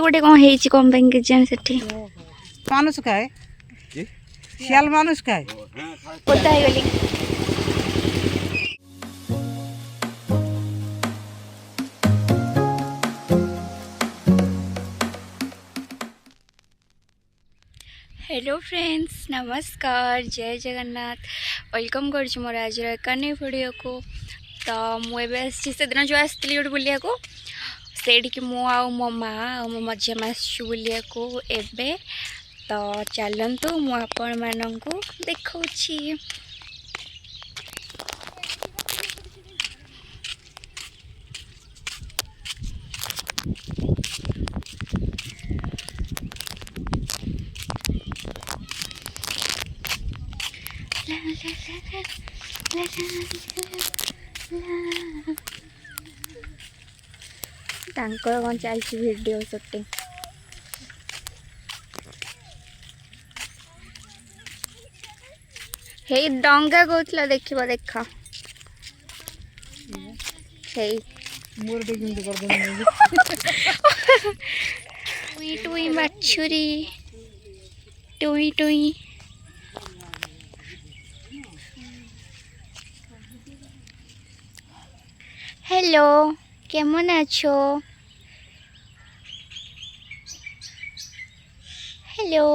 गोटे कौन है कौन पे केजान सेठी मानुष खाए शियाल मानुष खाए पोता है गली। हेलो फ्रेंड्स नमस्कार जय जगन्नाथ वेलकम कर मोर आज एक वीडियो को। तो मुझे से दिन जो आसती गोटे बुलिया को सेठी मु मो माँ मो मझिया आसु बुलिया को एबे। तो चलतु मु आपण मानू देखा कौन चलती वीडियो शूटिंग। हे डंगा कहला देखा देखा टुई टुई मछुरी टुई टुई। हेलो केमन आछो? हेलो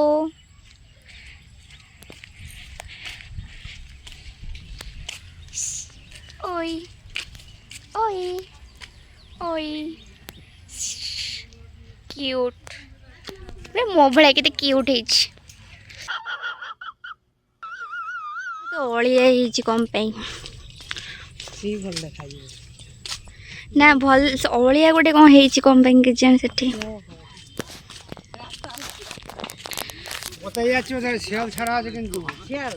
ओई ओई ओई क्यूट मो भाया के क्यूट है तो अलिया कम पे ना भल अलिया गोटे कौन है कम पे केजान सेठी শিয়াল ছাড়া আছে কিন্তু শিয়াল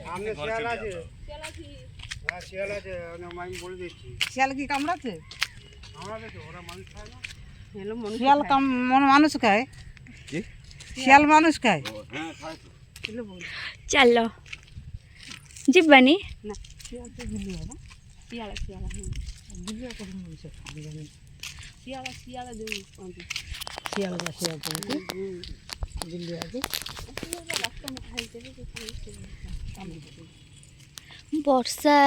সামনে শিয়াল আছে হ্যাঁ শিয়াল আছে আমি বলে দিচ্ছি শিয়াল কি কামড়াচ্ছে কামড়াচ্ছে ওরা মানুষ খায় না শিয়াল মানুষ খায় কি শিয়াল মানুষ খায় হ্যাঁ খায় चलो जीवानी না শিয়াল তো বিলি হবে শিয়াল শিয়াল বিলি করে মানুষ খাবে জানি শিয়াল শিয়াল দেই কোনটি শিয়াল বা শিয়াল কোনটি বিলি আছে রাস্তা में খাই দেবে वर्षा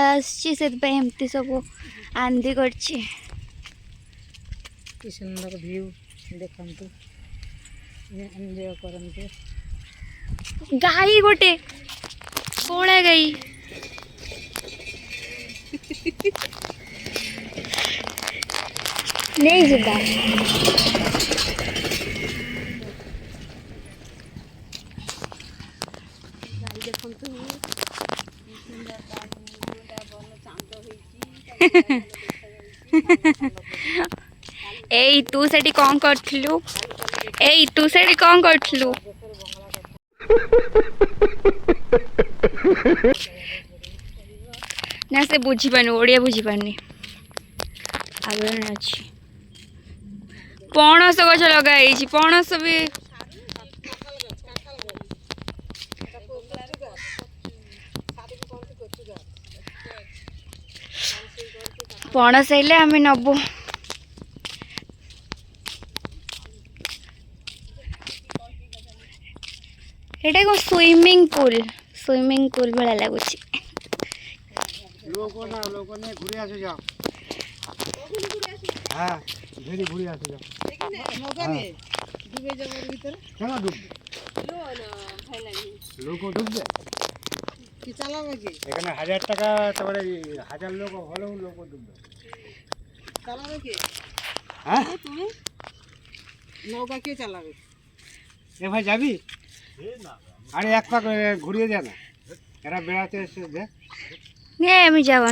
आमती सब आंधी कर सुंदर व्यू देखते एंजॉय करते। गाई गोटे कोड़ा गाई नहीं जिबा एई तू सेठी कौन करथिलु एई तू सेठी कौन करथिलु ना से बुझी पानी ओडिया बुझी पानी आगे अच्छी पणस गछ लगा पणस भी पणस हेले आम नबू एटा को स्विमिंग पूल भाया लगुच लोक ने घुरी आसे जाओ हां भेरी घुरी आसे जाओ नौका ने डूबे जाओ भीतर केना डूब लो ना भाई नहीं लोक डूबे কি চালাবে কি এখানে 1000 টাকা তারপরে 1000 লোক হলো লোক ডুববে চালাবে কি হ্যাঁ তুমি নৌকা কে চালাবে এ ভাই যাবি না আরে এক পাক ঘুরিয়ে যা না এরা বেড়াতে এসে দেখ नहीं আমি যাব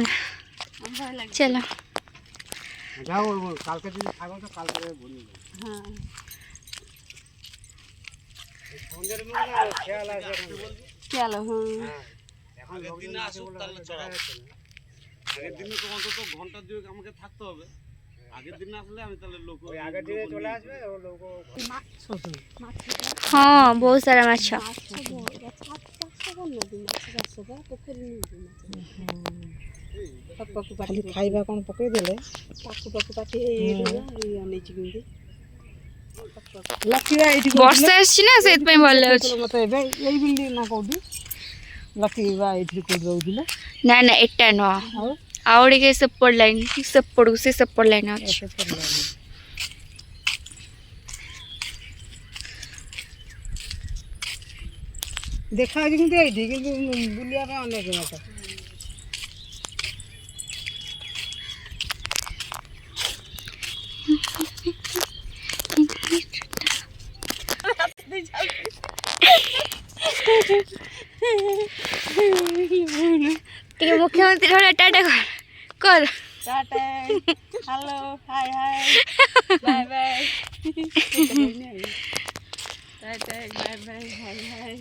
না चलो যাও কালকে যদি থাকো তো কালকে ঘুরিয়ে হ্যাঁ সন্ধ্যের মধ্যে খেয়াল আছে চলো হ্যাঁ এখন দিন না আসুক তাহলে চড়া আগের দিনে তো অন্তত ঘন্টা দুয়েক আমাকে থাকতে হবে আগের দিন না আসলে আমি তাহলে লোক ওই আগের দিনে চলে আসবে ও লোক মাছ हाँ बहुत सारा माछ ଖାଲି ଖାଇବା କ'ଣ ପକେଇଦେଲେ ଲକିବା ଏଇଠି ବର୍ଷା ଆସିଛି ନା ସେଇଥିପାଇଁ ଭଲ ଲାଗୁଛି। ମତେ ଏବେ ଏଇ ବିଲ୍ଡିଂ ନା କୋଉଠି ଲକିବା ଏଇଠି କୋଉଠି ରହୁଥିଲେ? ନା ନା ଏଟା ନୁହଁ, ଆଉ ଟିକେ ସେପଟ ଲାଇନ୍, ସେପଟକୁ ସେ ସେପଟ ଲାଇନ୍ ଅଛି। ଦେଖାଯାଉଛି କିନ୍ତୁ ଏଇଠି, କିନ୍ତୁ ବୁଲିବା ପାଇଁ ଅନେକ ବାଟ। ଟିକେ ମୁଖ୍ୟମନ୍ତ୍ରୀ ଭଳିଆ ଟାଟା କର tata hello hi hi bye bye tata bye bye hi hi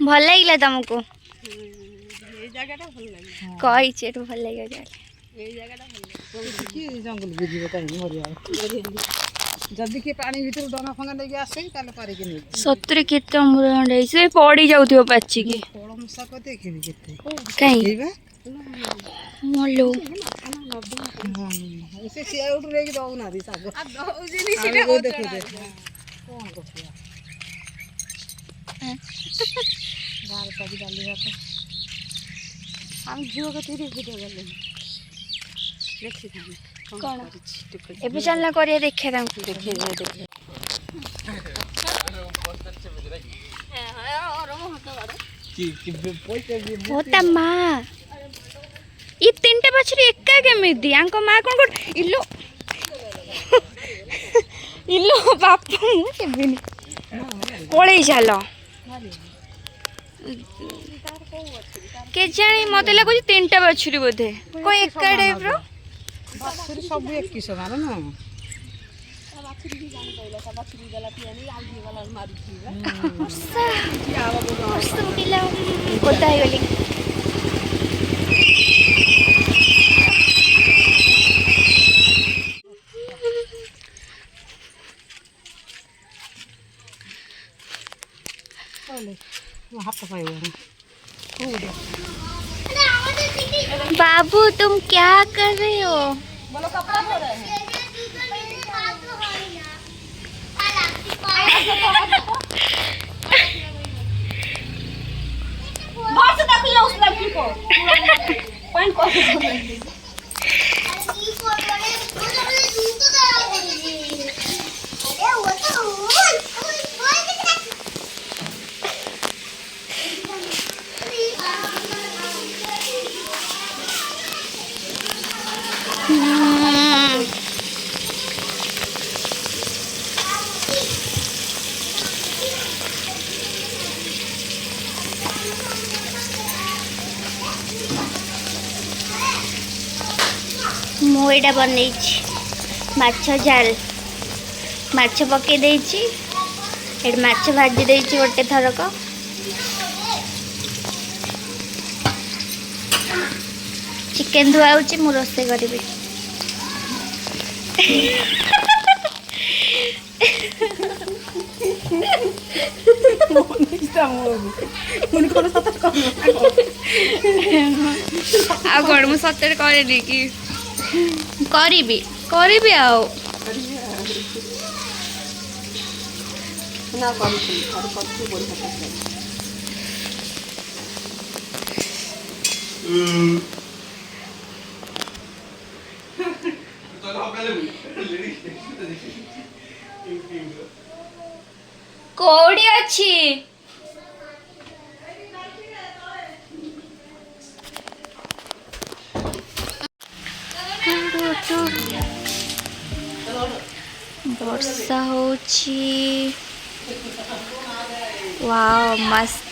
ଭଲ ଲାଗିଲା ତମକୁ? ये जगह टा भल लागे କହିଛି ଏଠୁ ଭଲ ଲାଗିବ ଜାଗା। ये जगह टा भल लागे कि जंगल बुझिब काई मरिया जदि के पानी भीतर डना फंगा लेके आसे ताले पारे के नहीं सतरे केते अमृतभंडा से पड़ी जाउथियो पाची की कलम शाक देखिनि केते काई हेबा मोलो से सिया उठ रे के दउ ना दी साग आ दउ जिनी सेटा हो देखो दे कोन कथिया गार पदी डाली बात हम जियो के तीरे वीडियो गले देखि थाने कौन एबे चलना करिए देखे तांको देखे होता माँ ये तीनटा बछड़ी एका केमिति आंको माँ कोन कोन इलो इलो बापू मु केबिनी पळेई चालो के जानी मते लागो तीनटा बछड़ी बोधे कोई एका टाइप रो बाछुरी सब एक किस मारे ना कोता है गली हाथ पाए बाबू तुम क्या कर रहे हो? बोलो कपड़ा धो रहे हैं बाहर से देख लिया उस लड़की को पॉइंट को ମୁଁ ଏଇଟା ବନେଇଛି ମାଛ ଝାଲ ମାଛ ପକେଇ ଦେଇଛି ଏଠି ମାଛ ଭାଜି ଦେଇଛି ଗୋଟେ ଥରକ ଚିକେନ ଧୁଆ ହେଉଛି ମୁଁ ରୋଷେଇ କରିବି ଆଉ କ'ଣ ମୁଁ ସତରେ କରେନି କି କରିବି କରିବି ଆଉ ना करती और करती बोल सकते କୋଉଠି ଅଛି ବର୍ଷା ହଉଛି वाओ मस्त